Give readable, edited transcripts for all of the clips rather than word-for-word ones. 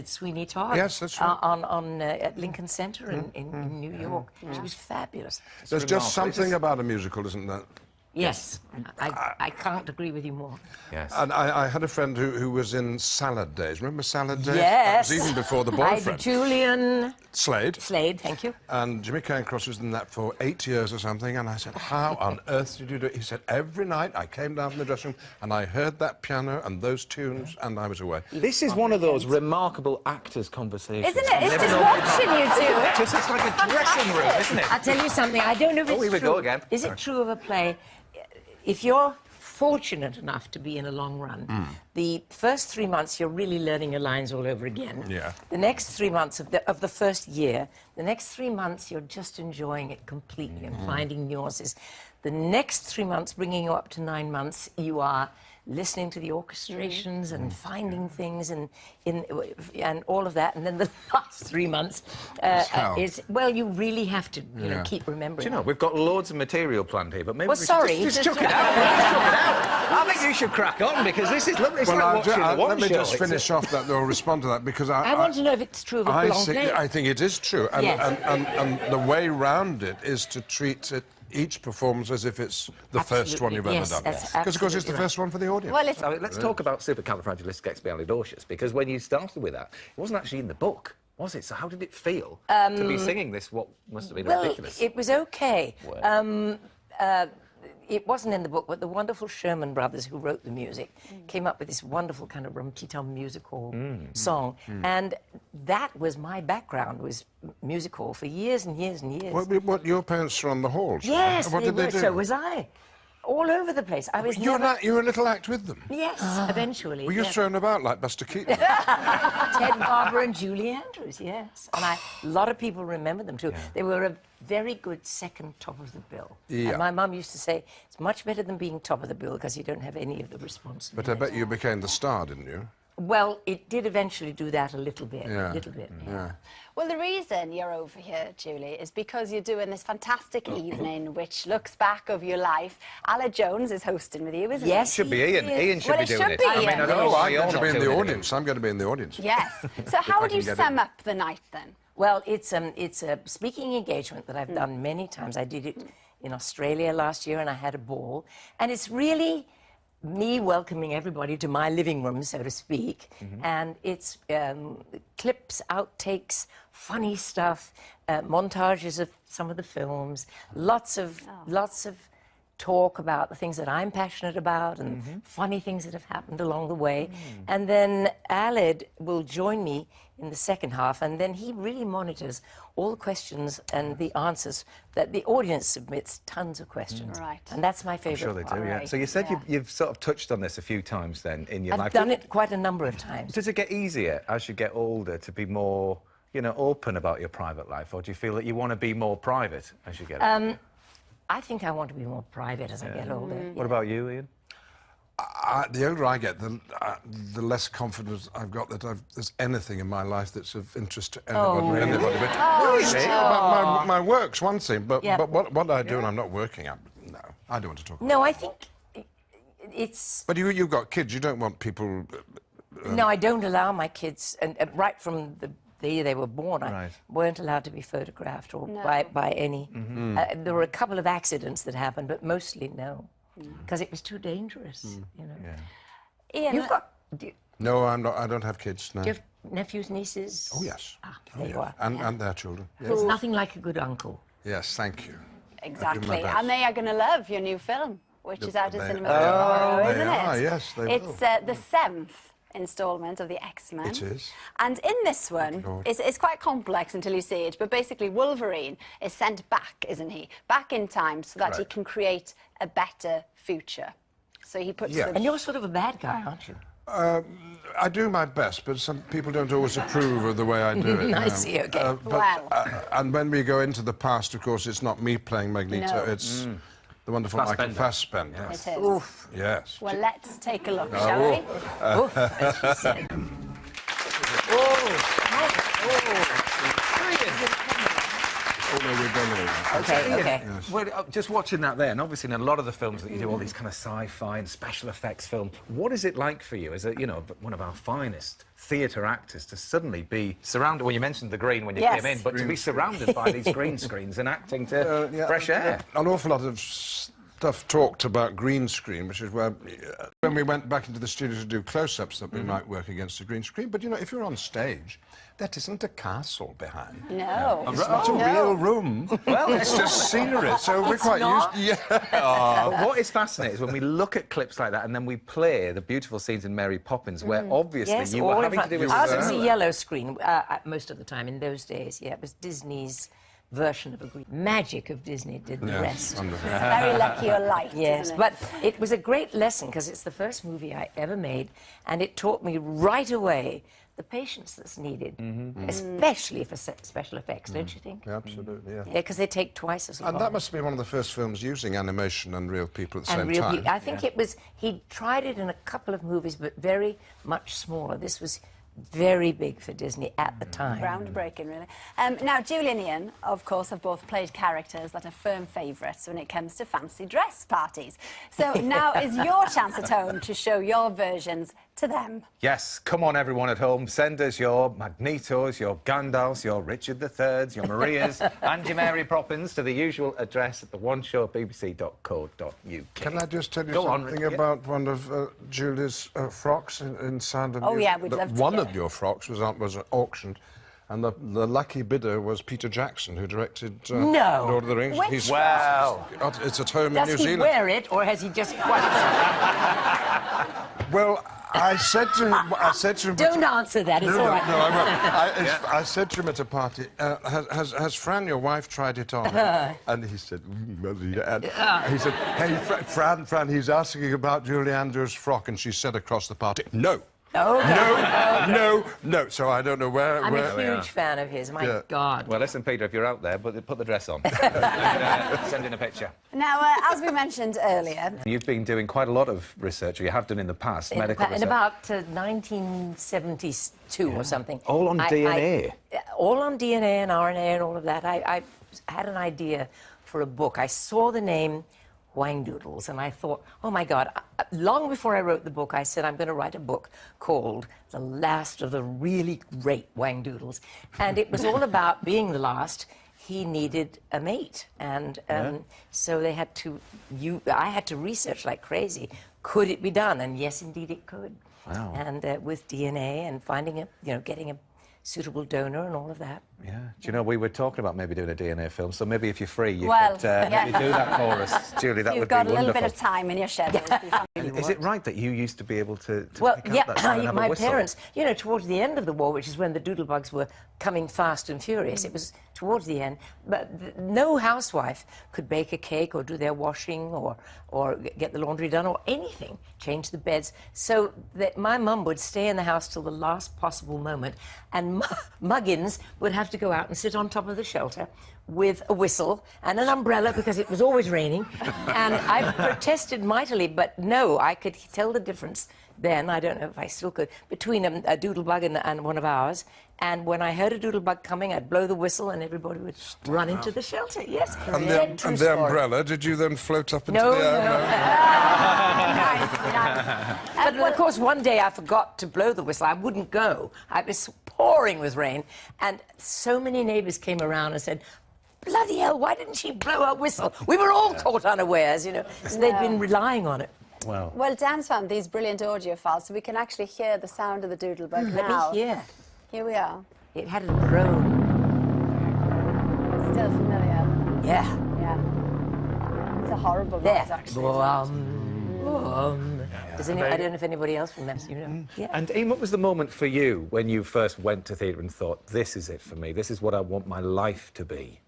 Sweeney Todd. Yes, that's right. At Lincoln Center in New York. She was fabulous. There's just something about a musical, isn't there? Yes, I can't agree with you more. Yes. And I had a friend who was in Salad Days. Remember Salad Days? Yes. That was even before The Boyfriend. Julian... Slade. Slade, thank you. And Jimmy Cairncross was in that for 8 years or something, and I said, how on earth did you do it? He said, every night I came down from the dressing room and I heard that piano and those tunes and I was away. This is one of those remarkable actors' conversations. Isn't it? It's just watching you two. It's like a dressing room, isn't it? I'll tell you something, I don't know if it's here we true. go again. Is it true of a play? If you're fortunate enough to be in a long run, the first 3 months you're really learning your lines all over again. Yeah. The next 3 months of the first year, the next 3 months you're just enjoying it completely and finding nuances. The next 3 months, bringing you up to 9 months, you are listening to the orchestrations and finding things and all of that. And then the last 3 months is, well, you really have to keep remembering. Do you know, we've got loads of material planned here, but maybe Well, we sorry. should just chuck it out. Chuck it out. I think you should crack on, because this is lovely. It's like watching the one let me show. just finish off that, or respond to that, because I want to know if it's true of a long play. I think it is true. And, Yes. and the way round it is to treat each performance as if it's the first one you've ever done. Because, of course, it's the first one for the audience. Well, Let's talk about supercalifragilisticexpialidocious, because when you started with that, it wasn't actually in the book, was it? So how did it feel to be singing this, what must have been ridiculous? It was okay. It wasn't in the book, but the wonderful Sherman brothers, who wrote the music, came up with this wonderful kind of rum-ti-tum music hall song. And that was my background, was music hall for years and years and years. What your parents were on the halls? Yes, What did they do? So was I. All over the place. I was You were a little act with them? Yes, eventually. Were you thrown about like Buster Keaton? Ted Barber and Julie Andrews, yes. And a lot of people remember them, too. They were a very good second top of the bill. Yeah. And my mum used to say, it's much better than being top of the bill, because you don't have any of the responsibility. But I bet you became the star, didn't you? Well, it did eventually do that a little bit. Yeah. A little bit, Yeah. Well, the reason you're over here, Julie, is because you're doing this fantastic evening which looks back of your life. Ala Jones is hosting with you, isn't Yes, Should be Ian. Ian should Well, be it doing should it. be I mean, Ian. I don't Oh, know I'm if going to be in the you're not audience. I'm going to be in the audience. he? Yes. So how would you sum up the night, then? Well, it's a speaking engagement that I've done many times. I did it in Australia last year, and I had a ball. And it's really me welcoming everybody to my living room, so to speak. And it's clips, outtakes, funny stuff, montages of some of the films, lots of talk about the things that I'm passionate about and funny things that have happened along the way. And then Aled will join me in the second half, and then he really monitors all the questions and the answers that the audience submits, tons of questions. Right. And that's my favourite Sure they do, part. yeah. So you said you've sort of touched on this a few times then in your life. I've done it quite a number of times. Does it get easier as you get older to be more, open about your private life, or do you feel that you want to be more private as you get older? I think I want to be more private as I get older. What about you, Ian? The older I get, the less confidence I've got that there's anything in my life that's of interest to anybody. Really? My work's one thing, but what I do when I'm not working, no, I don't want to talk about No, I think it's... But you've got kids, you don't want people... No, I don't allow my kids, and right from the day they were born, I weren't allowed to be photographed or by any. There were a couple of accidents that happened, but mostly no, because it was too dangerous, Ian, You've got... No, I'm not. I don't have kids, no. Do you have nephews, nieces? Oh, yes. There you are. And their children. There's nothing like a good uncle. Yes, thank you. exactly. And they are going to love your new film, which is out of cinema tomorrow, isn't it? Yes, they will. It's the 7th instalment of the X-Men. It is. And in this one, it's quite complex until you see it, but basically Wolverine is sent back, isn't he? Back in time so that he can create a better future. So he puts And you're sort of a bad guy, aren't you? I do my best, but some people don't always approve of the way I do it. I see, okay. And when we go into the past, of course, it's not me playing Magneto, it's the wonderful Michael Fassbender. It is. Oof. Yes. Well, let's take a look, shall we? Oof, as she said. where we're going. Okay. Yes. Well, just watching that there, and obviously in a lot of the films that you do, all these kind of sci-fi and special effects film, what is it like for you as a, you know, one of our finest theatre actors to suddenly be surrounded, well, you mentioned the green when you came in, but to be surrounded by these green screens and acting to fresh air? An awful lot of stuff talked about green screen, which is where, when we went back into the studio to do close-ups, that we might work against a green screen. But, you know, if you're on stage, that isn't a castle behind. No. It's not a real room. Well, it's just scenery, so we're quite used to... Yeah. What is fascinating is when we look at clips like that and then we play the beautiful scenes in Mary Poppins, where obviously you were having to do with... Ours was a yellow screen most of the time in those days, yeah. It was Disney's version of a green. Magic of Disney did the rest. Wonderful. Very lucky you're light, Yes, isn't it? but it was a great lesson because it's the first movie I ever made, and it taught me right away the patience that's needed, especially for special effects, don't you think? Absolutely, yeah. Yeah, because they take twice as long. And that must be one of the first films using animation and real people at the And same time. I think it was, he tried it in a couple of movies, but very much smaller. This was very big for Disney at the time. Groundbreaking, really. Now, Julie and Ian, of course, have both played characters that are firm favourites when it comes to fancy dress parties. So now is your chance at home to show your versions to them. Yes, come on, everyone at home. Send us your Magnetos, your Gandalfs, your Richard III's, your Marias, and your Mary Poppins to the usual address at theoneshowbbc.co.uk. Can I just tell you Go on, something yeah. about one of Julie's frocks in Sound of Oh, Music? yeah, we'd love to One hear of your frocks was auctioned, and the lucky bidder was Peter Jackson, who directed No. Lord of the Rings. Which Wow. It's at home in Does New he Zealand. wear it, or has he just won it? Well, I said to him... Don't answer that, it's all right. No, I won't. I said to him at a party, has Fran, your wife, tried it on? And he said, well, yeah. And he said, hey, Fran, he's asking about Julie Andrews' frock, and she said across the party, no. No. So I don't know where... I'm a huge fan of his, my God. Well, listen, Peter, if you're out there, put the dress on. Send in a picture. Now, as we mentioned earlier... You've been doing quite a lot of research, or you have done in the past, medical research. In about 1972 or something. All on DNA? All on DNA and RNA and all of that. I had an idea for a book. I saw the name Whangdoodles, and I thought, oh my God, long before I wrote the book, I said I'm going to write a book called The Last of the Really Great Whangdoodles. And it was all about being the last. He needed a mate, and so they had to, I had to research like crazy. Could it be done? And yes, indeed it could. Wow. And with DNA and finding getting a suitable donor and all of that. Yeah. Do you know, we were talking about maybe doing a DNA film, so maybe if you're free, you Well, could maybe do that for us, Julie. That would be You've got wonderful. a little bit of time in your schedule. Is it right that you used to be able to Well, pick yeah, up that sound and have a my whistle? parents, towards the end of the war, which is when the doodlebugs were coming fast and furious, it was towards the end, but no housewife could bake a cake or do their washing or get the laundry done or anything, change the beds, so that my mum would stay in the house till the last possible moment, and Muggins would have to go out and sit on top of the shelter with a whistle and an umbrella because it was always raining. And I protested mightily, but no, I could tell the difference then, I don't know if I still could, between a doodlebug and one of ours. And when I heard a doodlebug coming, I'd blow the whistle and everybody would run into the shelter. Yes. And the umbrella, did you then float up into No, the air? no. Nice. But of course, one day I forgot to blow the whistle. I wouldn't go. I was pouring with rain, and so many neighbours came around and said, bloody hell, why didn't she blow her whistle? We were all caught unawares, So they'd been relying on it. Wow. Well, Dan's found these brilliant audio files, so we can actually hear the sound of the doodlebug now. Let me hear. Here we are. It had a drone. Still familiar. Yeah. Yeah. It's a horrible There. noise, actually. Does I don't know if anybody else remembers, Yeah. And Ian, what was the moment for you when you first went to theatre and thought, this is it for me, this is what I want my life to be?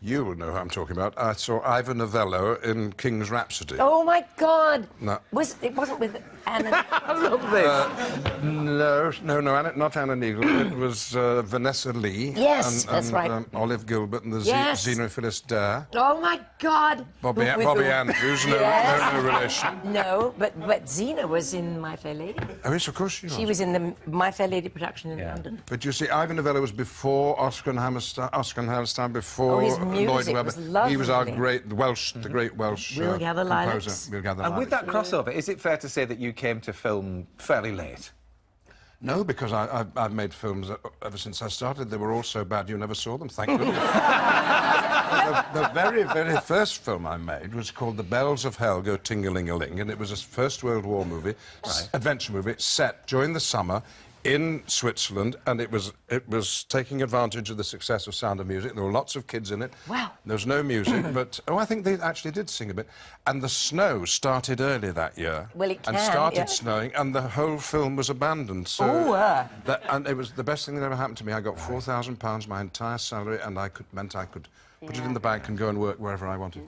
You will know who I'm talking about. I saw Ivor Novello in King's Rhapsody. Oh my God! No. It wasn't with Anna. I love this. No, not Anna Neagle. It was Vanessa Lee. Yes, and, that's right. Olive Gilbert and the Yes. Zena Phyllis Dare. Oh my God! Bobby With Andrews, Yes. no relation. No, but Zena was in My Fair Lady. Oh, yes, of course she was. She was in the My Fair Lady production in London. But you see, Ivor Novello was before Oscar and Hammerstein, before his Lloyd music Webber. was He was our lovely. great Welsh, the great Welsh We'll Gather composer. Lilacs. We'll Gather And with Lilacs. that crossover, is it fair to say that you came to film fairly late? No, because I've made films ever since I started. They were all so bad you never saw them, thank goodness. The very, very first film I made was called The Bells of Hell Go Ting-a-ling-a-ling, and it was a First World War movie, adventure movie, set during the summer in Switzerland, and it was taking advantage of the success of Sound of Music. There were lots of kids in it. Wow. There was no music, but I think they actually did sing a bit. And the snow started early that year. Well, it and can, started yeah. snowing, and the whole film was abandoned. So Ooh, and it was the best thing that ever happened to me. I got £4,000, my entire salary, and meant I could put it in the bank and go and work wherever I wanted.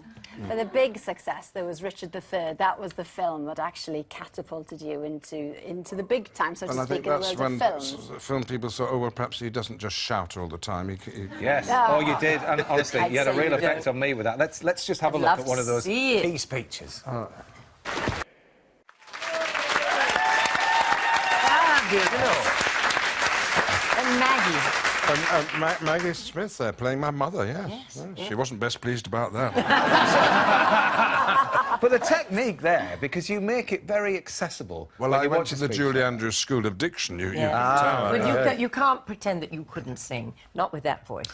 For the big success, there was Richard III. That was the film that actually catapulted you into the big time, so to And I speak, think in the that's world when of film. film people thought, oh, well, perhaps he doesn't just shout all the time. Yes. Oh, you did. And honestly, I'd you had a say real you effect do. on me with that. Let's just have a I'd look love at one of to those see it. key speeches. Ah, beautiful. And Maggie. And Maggie Smith there, playing my mother, yes. She wasn't best pleased about that. But the technique there, because you make it very accessible. Well, when I you went watch to a the speech. Julie Andrews School of Diction. You can But tell. you can't pretend that you couldn't sing, not with that voice.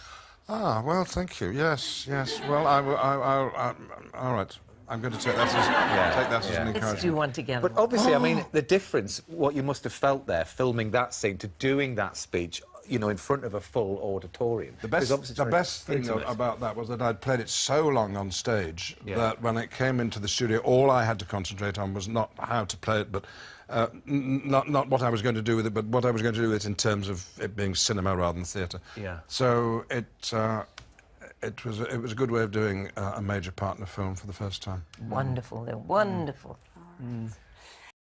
Ah, well, thank you. Yes. Well, all right. I'm going to take that as an encouragement. Let's do one together. But obviously, I mean, the difference, what you must have felt there, filming that scene, to doing that speech, you know, in front of a full auditorium. The Because obviously it's very best thing intimate. about that was that I'd played it so long on stage that when it came into the studio, all I had to concentrate on was not how to play it, but not what I was going to do with it, but what I was going to do with it in terms of it being cinema rather than theatre. Yeah. So it was a good way of doing a major part in a film for the first time. Wonderful, they're wonderful.